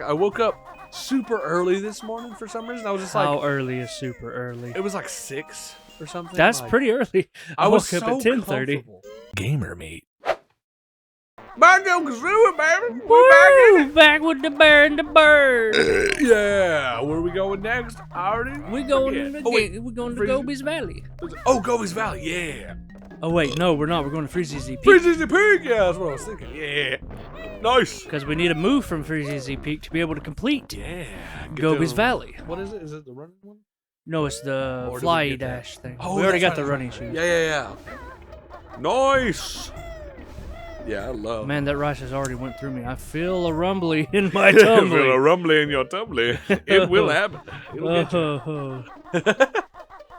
I woke up super early this morning for some reason. I was just like, how early is super early? It was like 6 or something. That's like, pretty early. I woke was up at 10:30. Gamer mate. Banjo Kazooie, baby. Woo! Back with the bear and the bird. Yeah. Where are we going next? I already We're going forget. to we're going to Freezezy- Gobi's Valley. Oh, Gobi's Valley. Yeah. Oh wait, no, we're not. We're going to Freezezy Peak. Freezezy Peak. Yeah, that's what I was thinking. Yeah. Nice. Because we need to move from Freezezy Peak to be able to complete Yeah. Gobi's Valley. What is it? Is it the running one? No, it's the Or did we fly get that? dash thing. Oh, we already that's got the right. running shoes. Yeah. Nice. Yeah, I love. Man, that rush has already went through me. I feel a rumbly in my Feel a tumbly. rumbly in your tumbly. It will happen. It'll get you.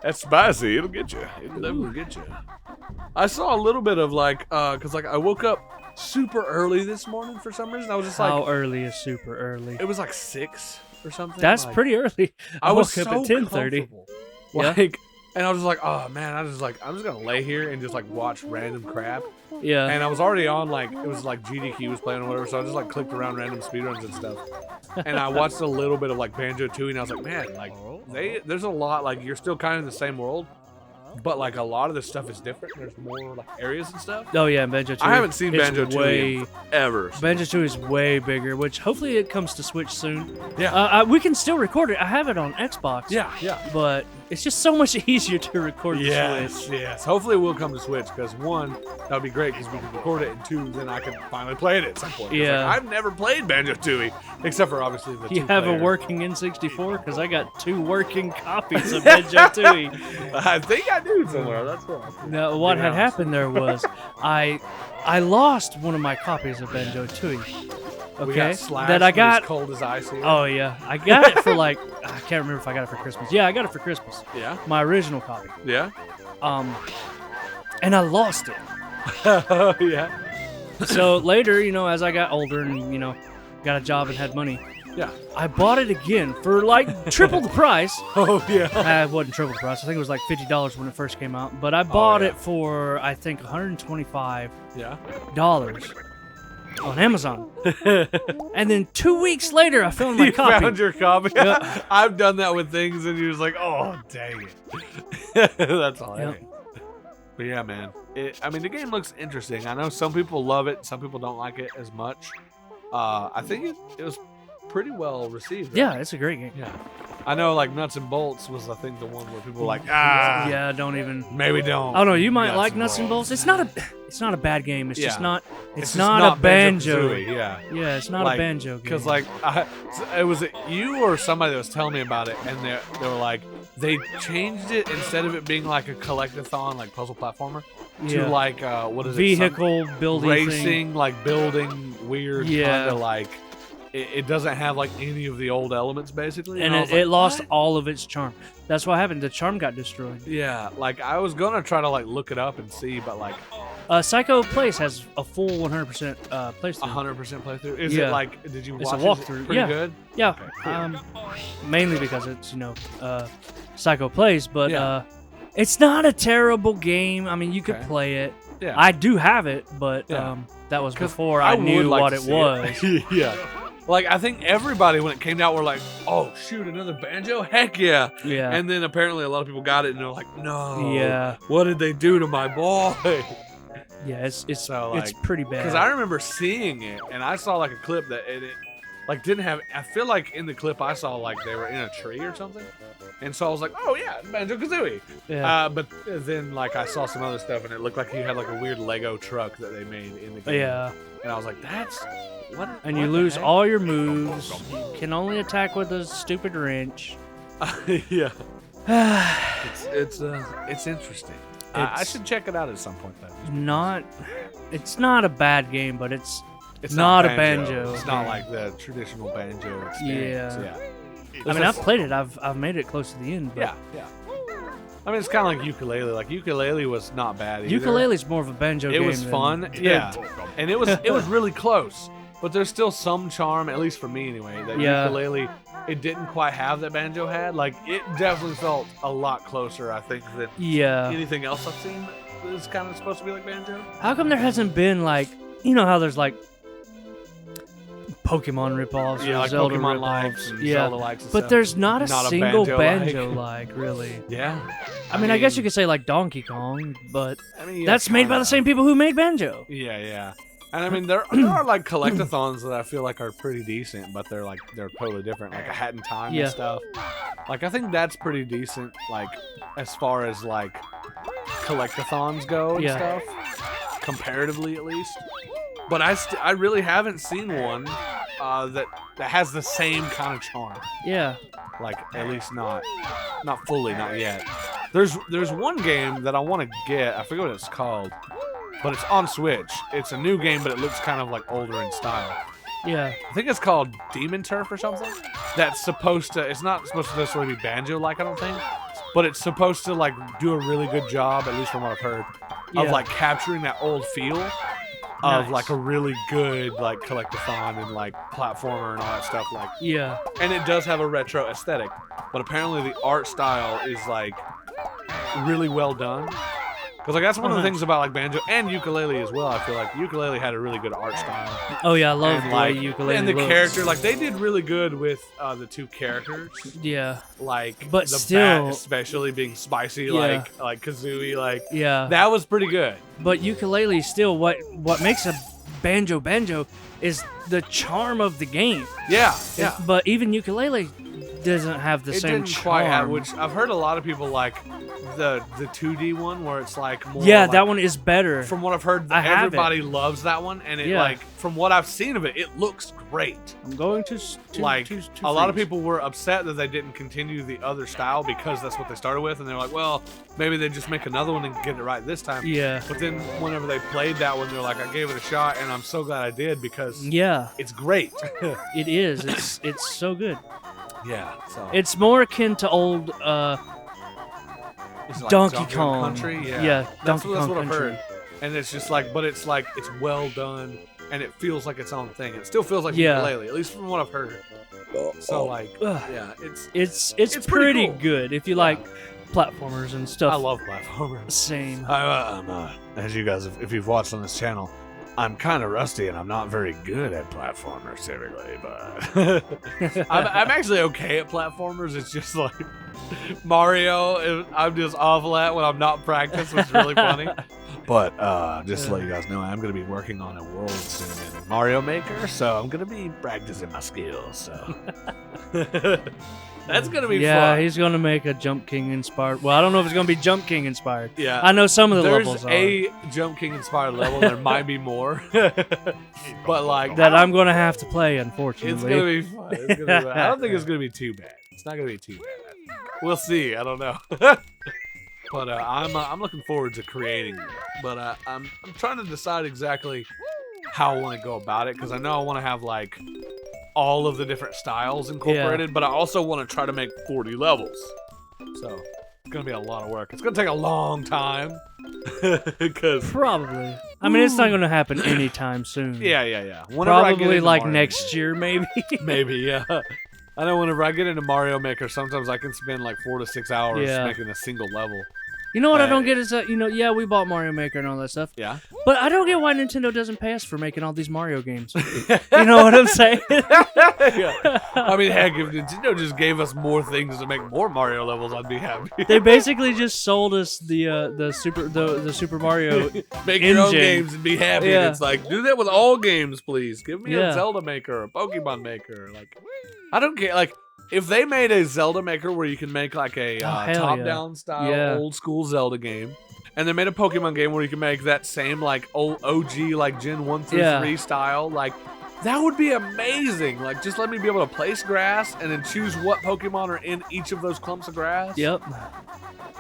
That's spicy. It'll get you. It'll definitely get you. I saw a little bit of like, cause like I woke up super early this morning for some reason. I was just like, How early is super early? it was like 6 or something. That's like, pretty early. I was woke up so at 10:30. comfortable. Yeah. Like, and I was just like, oh man, I'm just gonna lay here and just like watch random crap. Yeah. And I was already on like, it was like GDQ was playing or whatever, so I just like clicked around random speedruns and stuff. And I watched a little bit of like Banjo Kazooie, and I was like, man, like there's a lot, like you're still kind of in the same world, but like a lot of this stuff is different. There's more like areas and stuff. Oh yeah, Banjo Kazooie. I haven't seen It's Banjo Kazooie ever. Banjo Kazooie is way bigger, which hopefully it comes to Switch soon. Yeah. We can still record it. I have it on Xbox. Yeah. But it's just so much easier to record the Switch. Yes. Hopefully it will come to Switch, because one, that would be great because we can record it, and two, then I can finally play it at some point. 'Cause, Yeah. like, I've never played Banjo Kazooie except for obviously the You have a two-player. working N64? Because I got 2 working copies of Banjo Kazooie. I think I do somewhere. That's what. Now, what Be had honest. happened there was I lost one of my copies of Banjo Kazooie. We Okay, got slashed that I when it was got. cold as ice here. Oh yeah, I got it for like I can't remember if I got it for Christmas. Yeah, I got it for Christmas. Yeah. My original copy. Yeah. And I lost it. Yeah. So later, as I got older and got a job and had money, Yeah. I bought it again for like triple the price. Oh yeah. It wasn't triple the price. I think it was like $50 when it first came out. But I bought yeah. it for I think $125 Yeah. on Amazon. And then 2 weeks later, I found my You copy. found your copy. Yeah. I've done that with things, and you're just like, oh dang it. That's hilarious. But yeah, man. I mean, the game looks interesting. I know some people love it, some people don't like it as much. I think it was pretty well received. Right? Yeah, it's a great game. Yeah. I know, like Nuts and Bolts was, I think, the one where people were like, Yeah, don't even. maybe don't. I don't know. You might like Nuts and Bolts. It's not a bad game. It's just Yeah. not. It's It's just not a banjo. Banjo-Kazooie, yeah. Yeah, it's not Like, a banjo game. Because like it was you or somebody that was telling me about it, and they were like, they changed it instead of it being like a collectathon, like puzzle platformer, Yeah. to like what is it? vehicle building Racing, thing. like building weird Yeah. kind of like. It doesn't have like any of the old elements basically, And I was it like, lost "What?" all of its charm. That's what happened. The charm got destroyed. Yeah, like I was gonna try to like look it up and see, but like Psycho Place has a full 100% playthrough. 100% playthrough. Is Yeah. it like? Did you watch It's a it? walkthrough. Pretty Yeah. good. Yeah, cool. mainly because it's Psycho Place, but Yeah. it's not a terrible game. I mean, you could Okay. play it. Yeah. I do have it, but Yeah. that was 'Cause before I would knew like what to it see was. Yeah. Like, I think everybody, when it came out, were like, oh, shoot, another Banjo? Heck yeah. Yeah. And then apparently a lot of people got it, and they're like, no. Yeah. What did they do to my boy? Yeah, it's So, it's like, pretty bad. Because I remember seeing it, and I saw, like, a clip that it like, didn't have... I feel like in the clip I saw, like, they were in a tree or something. And so I was like, oh, yeah, Banjo Kazooie. Yeah. But then, like, I saw some other stuff, and it looked like he had, like, a weird Lego truck that they made in the game. Yeah. And I was like, that's... What? And what you the lose heck? all your moves. You can only attack with a stupid wrench. Yeah. It's interesting. I It's- should check it out at some point though. It's not a bad game, but it's It's not a banjo. It's not game. like the traditional banjo experience. Yeah. Yeah. I mean, I've played it. I've made it close to the end. But Yeah. I mean, it's kind of like ukulele. Like ukulele was not bad either. Ukulele's more of a banjo It game. was than- fun. Yeah. And it was really close. But there's still some charm, at least for me anyway, that Yeah. ukulele, it didn't quite have that banjo had. Like, it definitely felt a lot closer, I think, than Yeah. anything else I've seen that is kind of supposed to be like banjo. How come there hasn't been like, how there's like Pokemon ripoffs Yeah, or like Zelda Pokemon ripoffs. likes and Yeah, Zelda likes and but stuff. there's not a Not a single Banjo-like. Banjo-like, really. Yeah. I mean, I guess you could say like Donkey Kong, but I mean, yeah, that's made by kinda. the same people who made Banjo. Yeah, yeah. And I mean, there are like collectathons that I feel like are pretty decent, but they're totally different, like a Hat in Time Yeah. and stuff. Like, I think that's pretty decent, like, as far as like collectathons go and Yeah. stuff, comparatively at least. But I really haven't seen one that has the same kind of charm. Yeah. Like, at least not fully, not yet. There's one game that I want to get. I forget what it's called, but it's on Switch. It's a new game, but it looks kind of like older in style. Yeah. I think it's called Demon Turf or something. That's supposed to. It's not supposed to necessarily be Banjo-like, I don't think, but it's supposed to like do a really good job, at least from what I've heard, of Yeah. like capturing that old feel of Nice. like a really good like collectathon and like platformer and all that stuff. Like, Yeah. and it does have a retro aesthetic, but apparently the art style is like really well done. Because like that's one of the things about like Banjo and ukulele as well. I feel like ukulele had a really good art style. Oh yeah, I love And the like way ukulele and the looks. character, like they did really good with the two characters. Yeah. Like But the still- bat especially being spicy, Yeah. like Kazooie, like Yeah. that was pretty good. But ukulele still what makes a banjo is the charm of the game. Yeah, yeah. But even ukulele doesn't have the It same didn't charm. quite have, which I've heard a lot of people like the 2D one where it's like more. Yeah, like, that one is better. From what I've heard, I have everybody loves that one, and it Yeah. like from what I've seen of it, it looks great. I'm going to Like to a lot of freeze. people were upset that they didn't continue the other style because that's what they started with, and they're like, well, maybe they just make another one and get it right this time. Yeah. But then whenever they played that one, they're like, I gave it a shot, and I'm so glad I did because Yeah, it's great. it is. It's so good. Yeah. So It's more akin to old it's like Donkey Kong. Country. Yeah. Yeah, That's Donkey what Kong I've Country. heard. And it's just like, but it's like it's well done, and it feels like its own thing. It still feels like Yeah. ukulele, at least from what I've heard. So like, Ugh. yeah, It's It's pretty pretty cool. good if you like platformers and stuff. I love platformers. Same. As you guys, if you've watched on this channel, I'm kind of rusty and I'm not very good at platformers typically, but I'm actually okay at platformers. It's just like Mario, I'm just awful at when I'm not practiced, which is really funny. But just to let you guys know, I'm going to be working on a world soon in Mario Maker, so I'm going to be practicing my skills. So that's going to be Yeah, fun. he's gonna make a Jump King inspired. Well, I don't know if it's gonna be Jump King inspired. Yeah, I know some of the there's levels are. a Jump King inspired level. There might be more, but like That I'm gonna have to play, it's unfortunately. gonna be fun. It's gonna be fun. I don't think it's gonna be too bad. It's not gonna be too bad. We'll see. I don't know. But I'm looking forward to creating it. But I'm trying to decide exactly how I want to go about it because I know I want to have like all of the different styles incorporated, but I also want to try to make 40 levels. So it's gonna be a lot of work. It's gonna take a long time because Probably. I mean, it's not gonna happen anytime soon. yeah. Whenever I get Probably into like Mario next year, maybe. Maybe, yeah. I know whenever I get into Mario Maker, sometimes I can spend like 4 to 6 hours Yeah. making a single level. You know what I don't get is that, yeah, we bought Mario Maker and all that stuff. Yeah. But I don't get why Nintendo doesn't pay us for making all these Mario games. You know what I'm saying? Yeah. I mean, heck, if Nintendo just gave us more things to make more Mario levels, I'd be happy. They basically just sold us the Super Mario Make your own engine. games and be happy. Yeah. And it's like, do that with all games, please. Give me Yeah. a Zelda Maker, a Pokemon Maker. Like, I don't care. Like, if they made a Zelda Maker where you can make like a hell top-down style, Yeah. old school Zelda game, and they made a Pokemon game where you can make that same like old OG like Gen 1 through Yeah. 3 style, like that would be amazing. Like, just let me be able to place grass and then choose what Pokemon are in each of those clumps of grass. Yep.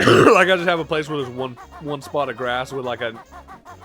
Like, I just have a place where there's one spot of grass with like a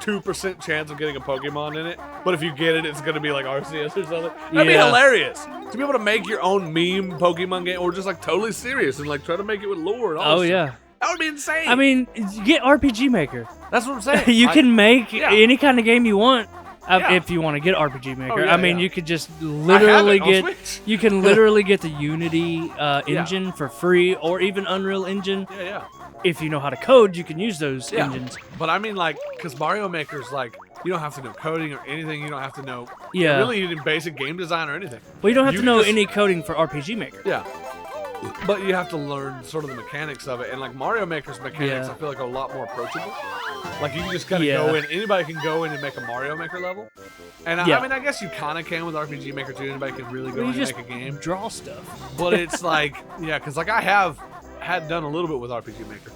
2% chance of getting a Pokemon in it, but if you get it, it's gonna be like Arceus or something. That'd be Yeah. hilarious to be able to make your own meme Pokemon game, or just like totally serious and like try to make it with lore and all Oh this yeah. stuff. That would be insane. I mean, get RPG Maker. that's what I'm saying. You can make yeah. any kind of game you want Yeah. if you want to get RPG Maker. yeah, I mean, yeah. you could just I have literally it on get. Switch. You can literally get the Unity engine for free, or even Unreal Engine. Yeah. If you know how to code, you can use those Yeah. engines. But I mean, like, because Mario Maker's like, You don't have to know coding or anything. You don't have to know Yeah. really even basic game design or anything. Well, you don't have to know just- any coding for RPG Maker. Yeah. But you have to learn sort of the mechanics of it. And like Mario Maker's mechanics, Yeah. I feel like are a lot more approachable. Like you can just kind of Yeah. go in. Anybody can go in and make a Mario Maker level. And Yeah. I mean, I guess you kind of can with RPG Maker too. Anybody can really go Well, in you and just make a game. draw stuff. But it's like, yeah, because like I had done a little bit with RPG Maker.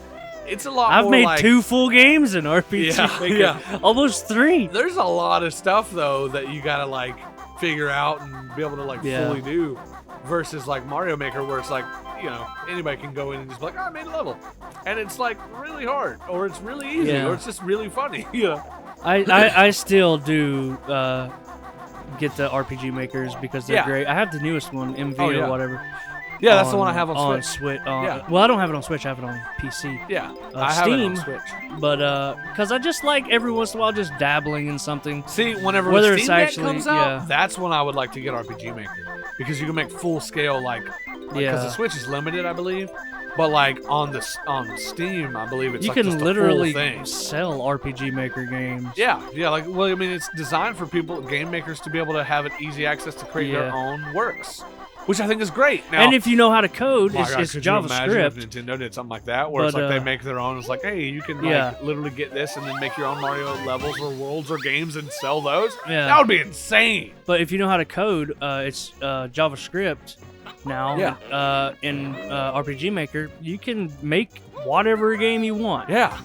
It's a lot I've more made like, 2 full games in RPG Yeah, Maker. yeah. Almost 3. There's a lot of stuff though that you gotta like figure out and be able to like Yeah. fully do, versus like Mario Maker where it's like, you know, anybody can go in and just be like, oh, I made a level, and it's like really hard or it's really easy Yeah. or it's just really funny. You know? I still do get the RPG Makers because they're Yeah. great. I have the newest one, MV Oh, yeah. or whatever. Yeah, that's the one I have on Switch. Switch. Yeah. Well, I don't have it on Switch. I have it on PC. Yeah, I have it on Steam. Switch. But because I just like every once in a while just dabbling in something. See, whenever Whether the it's Steam Deck actually- comes out, yeah. that's when I would like to get RPG Maker, because you can make full scale like because Yeah. the Switch is limited, I believe. But like on Steam, I believe it's You like can just a literally full thing. sell RPG Maker games. Yeah, like well, I mean, it's designed for people, game makers, to be able to have an easy access to create their Yeah. own works, which I think is great. Now, And if you know how to code, my it's, God, it's could you imagine if JavaScript. Nintendo did something like that, where it's But, like they make their own. It's like, hey, you can like Yeah. literally get this and then make your own Mario levels or worlds or games and sell those. Yeah. That would be insane. But if you know how to code, it's JavaScript now. Yeah. In RPG Maker, you can make whatever game you want. Yeah.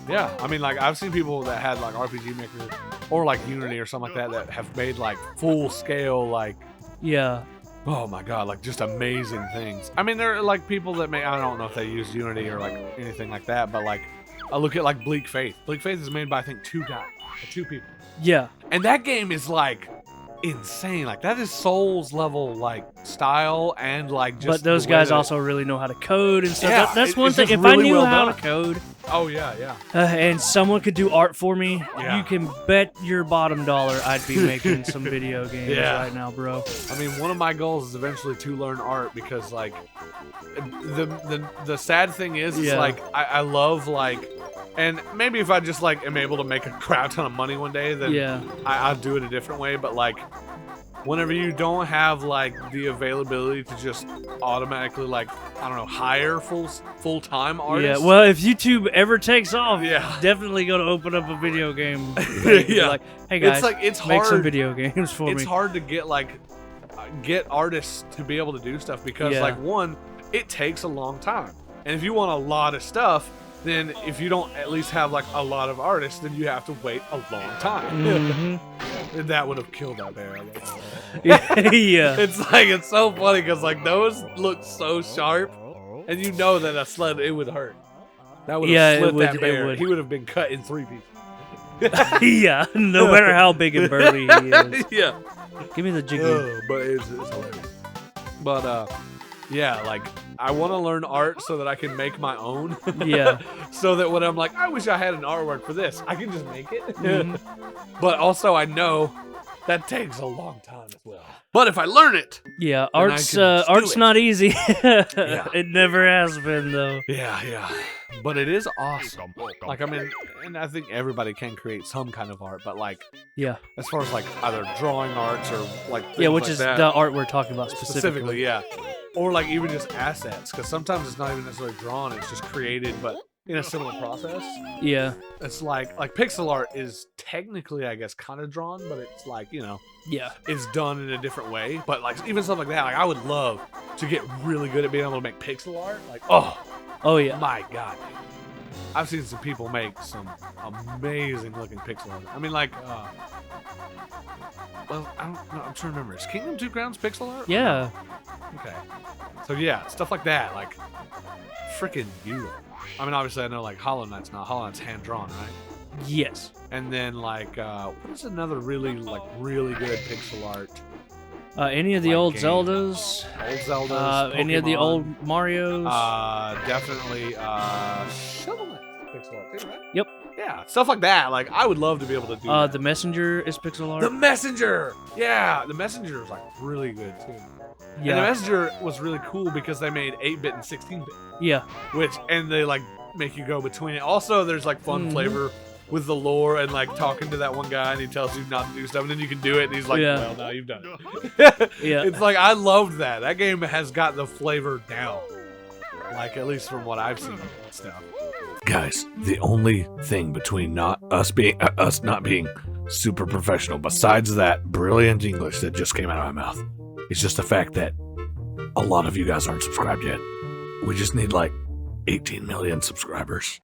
I mean, like I've seen people that had like RPG Maker or like Unity or something like that have made like full scale like. Yeah. Oh my God, like just amazing things. I mean, there are like people that I don't know if they use Unity or like anything like that, but like I look at like Bleak Faith. Bleak Faith is made by I think 2 people. Yeah. And that game is like insane. Like that is Souls level like style and like just But those the way guys that also really know how to code and stuff. Yeah, That's one it's thing. just If I really knew well how done. to code Oh yeah. and someone could do art for me, Yeah. you can bet your bottom dollar I'd be making some video games Yeah. right now, bro. I mean, one of my goals is eventually to learn art, because like the sad thing is Yeah. like I love like, and maybe if I just like am able to make a crap ton of money one day, then Yeah. I'll do it a different way. But like whenever you don't have like the availability to just automatically like, I don't know, hire full-time artists. Yeah, well, if YouTube ever takes off, Yeah. definitely gonna open up a video game. Thing. Be Yeah. like, hey guys, it's make some hard. video games for It's me. hard to get artists to be able to do stuff, because Yeah. like one, it takes a long time, and if you want a lot of stuff, then if you don't at least have like a lot of artists, then you have to wait a long time. Mhm. That would have killed that bear, I guess. Yeah. It's like, it's so funny because like those look so sharp, and you know that a sled, it would hurt. That would have Yeah, it split would- that it bear. would. He would have been cut in 3 pieces. Yeah, no matter how big and burly he is. Yeah. Give me the jiggly. But it's hilarious. But yeah, like I want to learn art so that I can make my own. Yeah. So that when I'm like, I wish I had an artwork for this, I can just make it. Mhm. But also I know that takes a long time as well. But if I learn it, Yeah, I art's can steal art's it. not easy. Yeah. It never has been though. yeah. But it is awesome. Like, I mean, and I think everybody can create some kind of art, but like, Yeah. as far as like either drawing arts or like Yeah, things which like is that, the art we're talking about specifically, yeah. Or like even just assets, because sometimes it's not even necessarily drawn; it's just created, but in a similar process. Yeah. It's like pixel art is technically, I guess, kind of drawn, but it's like, you know, Yeah. it's done in a different way. But like even stuff like that, like I would love to get really good at being able to make pixel art. Like, Oh yeah. my God, dude. I've seen some people make some amazing looking pixel art. I mean, like, well, I don't know. I'm trying to remember. Is Kingdom 2 Crowns pixel art? Yeah. Okay. So yeah, stuff like that, like freaking beautiful. I mean, obviously I know like Hollow Knight's not. Hollow Knight's hand drawn, right? Yes. And then like what is another really good pixel art? Any of the Like old game. Zeldas. Old Zeldas. Any of the Pokemon, old Marios. definitely Shovel Knight pixel art too, right? Yep. Yeah, stuff like that. Like I would love to be able to do that. The Messenger is pixel art. The Messenger. Yeah, the Messenger is like really good too. And the yeah. Messenger was really cool because they made 8-bit and 16-bit. Yeah. And they like make you go between it. Also, there's like fun Mhm. flavor with the lore and like talking to that one guy, and he tells you not to do stuff, and then you can do it, and he's like, Yeah. "Well, now you've done it." Yeah. It's like I loved that. That game has got the flavor down, like at least from what I've seen and stuff. Guys, the only thing between us not being super professional, besides that brilliant English that just came out of my mouth, is just the fact that a lot of you guys aren't subscribed yet. We just need like 18 million subscribers.